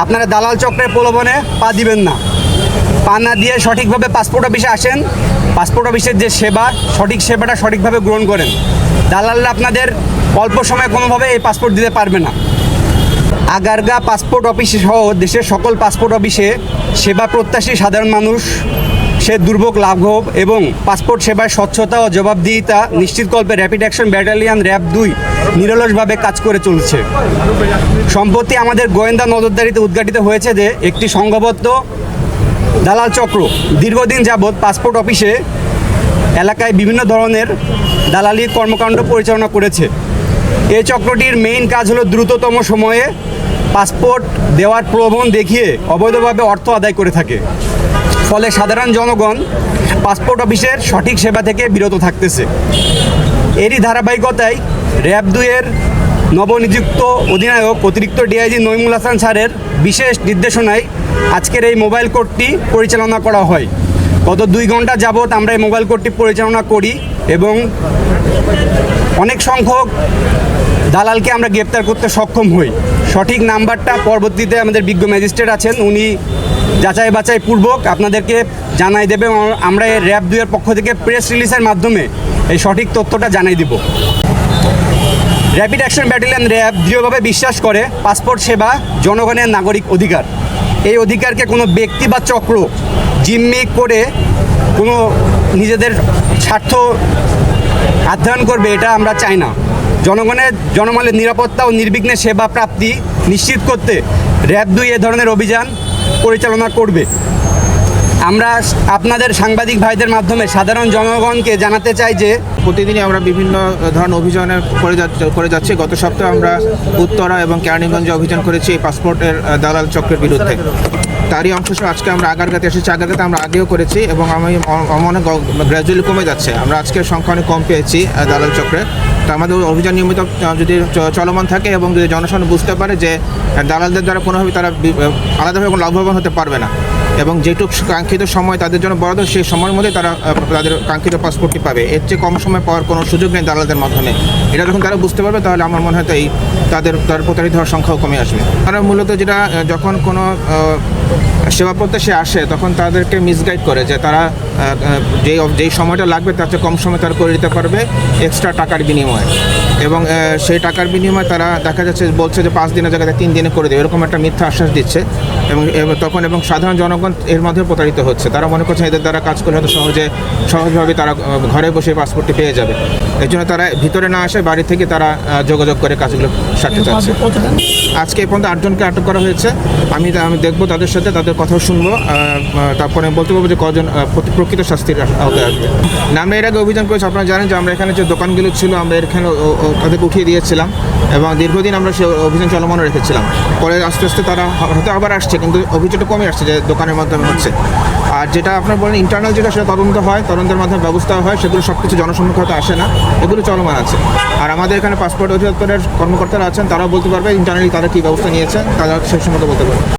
আপনারা দালাল চক্রের প্রলোভনে পা দিবেন না। পা না দিয়ে সঠিকভাবে পাসপোর্ট অফিসে আসেন, পাসপোর্ট অফিসের যে সেবা, সঠিক সেবাটা সঠিকভাবে গ্রহণ করেন। দালালরা আপনাদের অল্প সময়ে কোনোভাবে এই পাসপোর্ট দিতে পারবে না। আগারগা পাসপোর্ট অফিস সহ দেশের সকল পাসপোর্ট অফিসে সেবা প্রত্যাশী সাধারণ মানুষ সে দুর্ভোগ লাঘব এবং পাসপোর্ট সেবার স্বচ্ছতা ও জবাবদিহিতা নিশ্চিতকল্পে র্যাপিড অ্যাকশন ব্যাটালিয়ন র্যাব 2 নিরলসভাবে কাজ করে চলছে। সম্প্রতি আমাদের গোয়েন্দা নজরদারিতে উদ্ঘাটিত হয়েছে যে একটি সংঘবদ্ধ দালাল চক্র দীর্ঘদিন যাবৎ পাসপোর্ট অফিসে এলাকায় বিভিন্ন ধরনের দালালি কর্মকাণ্ড পরিচালনা করেছে। এই চক্রটির মেইন কাজ হলো দ্রুততম সময়ে পাসপোর্ট দেওয়ার প্রলোভন দেখিয়ে অবৈধভাবে অর্থ আদায় করে থাকে। ফলে সাধারণ জনগণ পাসপোর্ট অফিসের সঠিক সেবা থেকে বিরত থাকতেছে। এরই ধারাবাহিকতায় র্যাব 2-এর নবনিযুক্ত অধিনায়ক অতিরিক্ত ডিআইজি নইমুল হাসান স্যারের বিশেষ নির্দেশনায় আজকের এই মোবাইল কোর্টটি পরিচালনা করা হয়। গত 2 ঘন্টা যাবৎ আমরা এই মোবাইল কোর্টটি পরিচালনা করি এবং অনেক সংখ্যক দালালকে আমরা গ্রেপ্তার করতে সক্ষম হই। সঠিক নাম্বারটা পরবর্তীতে আমাদের বিজ্ঞ ম্যাজিস্ট্রেট আছেন, উনি যাচাই বাছাই পূর্বক আপনাদেরকে জানাই দেবে। আমরা এই র্যাব 2-এর পক্ষ থেকে প্রেস রিলিজের মাধ্যমে এই সঠিক তথ্যটা জানাই দিব। র্যাপিড অ্যাকশন ব্যাটালিয়ন র্যাব দৃঢ়ভাবে বিশ্বাস করে পাসপোর্ট সেবা জনগণের নাগরিক অধিকার। এই অধিকারকে কোনো ব্যক্তি বা চক্র জিম্মি করে কোনো নিজেদের স্বার্থ অধ্যয়ন করবে, এটা আমরা চাই না। জনমালের নিরাপত্তা ও নির্বিঘ্নে সেবা প্রাপ্তি নিশ্চিত করতে র্যাব 2 এ ধরনের অভিযান পরিচালনা করবে। আমরা আপনাদের সাংবাদিক ভাইদের মাধ্যমে সাধারণ জনগণকে জানাতে চাই যে প্রতিদিনই আমরা বিভিন্ন ধরনের অভিযানে করে যাচ্ছি। গত সপ্তাহে আমরা উত্তরা এবং কেরানীগঞ্জে অভিযান করেছি এই পাসপোর্টের দালাল চক্রের বিরুদ্ধে। তারই অংশ হিসেবে আজকে আমরা আগারগাতে এসেছি। আগারগাতে আমরা আগেও করেছি এবং অনেক গ্র্যাজুয়ালি কমে যাচ্ছে। আমরা আজকের সংখ্যা অনেক কম পেয়েছি দালাল চক্রে। তো আমাদের অভিযান নিয়মিত যদি চলমান থাকে এবং যদি জনসাধারণ বুঝতে পারে যে দালালদের দ্বারা কোনোভাবে তারা আলাদাভাবে কোনো লাভবান হতে পারবে না এবং যেটুকু কাঙ্ক্ষিত সময় তাদের জন্য বরাদ্দ, সেই সময়ের মধ্যে তারা তাদের কাঙ্ক্ষিত পাসপোর্টটি পাবে। এর চেয়ে কম সময় পাওয়ার কোনো সুযোগ নেই দালালদের মাধ্যমে। এটা যখন তারা বুঝতে পারবে তাহলে আমার মনে হয় তাদের প্রতারিত হওয়ার সংখ্যাও কমে আসবে। তারা মূলত যেটা যখন কোনো সেবা প্রত্যাশী আসে তখন তাদেরকে মিসগাইড করে যে তারা যেই সময়টা লাগবে তার চেয়ে কম সময় তারা করে দিতে পারবে এক্সট্রা টাকার বিনিময়ে, এবং সেই টাকার বিনিময়ে তারা দেখা যাচ্ছে বলছে যে 5 দিনের জায়গায় 3 দিনে করে দেবে, এরকম একটা মিথ্যা আশ্বাস দিচ্ছে। এবং সাধারণ জনগণ এর মধ্যে প্রতারিত হচ্ছে। তারা মনে করছে এদের দ্বারা কাজ করলে হয়তো সহজভাবে তারা ঘরে বসে পাসপোর্টটি পেয়ে যাবে। এই জন্য তারা ভিতরে না আসে বাড়ি থেকে তারা যোগাযোগ করে কাজগুলো সারতে চাচ্ছে। আজকে এই পর্যন্ত 8 জনকে আটক করা হয়েছে। আমি দেখবো তাদের সাথে, তাদের কথাও শুনবো, তারপরে বলতে পারবো যে কজন প্রকৃত শাস্তির আওতায় আসবে। আমরা এর আগে অভিযান করেছি। আপনারা জানেন যে আমরা এখানে যে দোকানগুলো ছিল আমরা এখানে তাদেরকে উঠিয়ে দিয়েছিলাম এবং দীর্ঘদিন আমরা সে অভিযান চলমান রেখেছিলাম। পরে আস্তে আস্তে তারা হয়তো আবার আসছে, কিন্তু অভিযোগটা কমে আসছে যে দোকানের মাধ্যমে হচ্ছে। আর যেটা আপনার বলেন ইন্টারনাল যেটা সেটা তদন্ত হয়, তদন্তের মাধ্যমে ব্যবস্থা হয়, সেগুলো সব কিছু জনসম্মুখে হয়তো আসে না, এগুলো চলমান আছে। আর আমাদের এখানে পাসপোর্ট অধিদপ্তরের কর্মকর্তারা আছেন, তারাও বলতে পারবে ইন্টারনালি তারা কী ব্যবস্থা নিয়েছে, তারা সেই সম্পর্কে বলতে পারবে।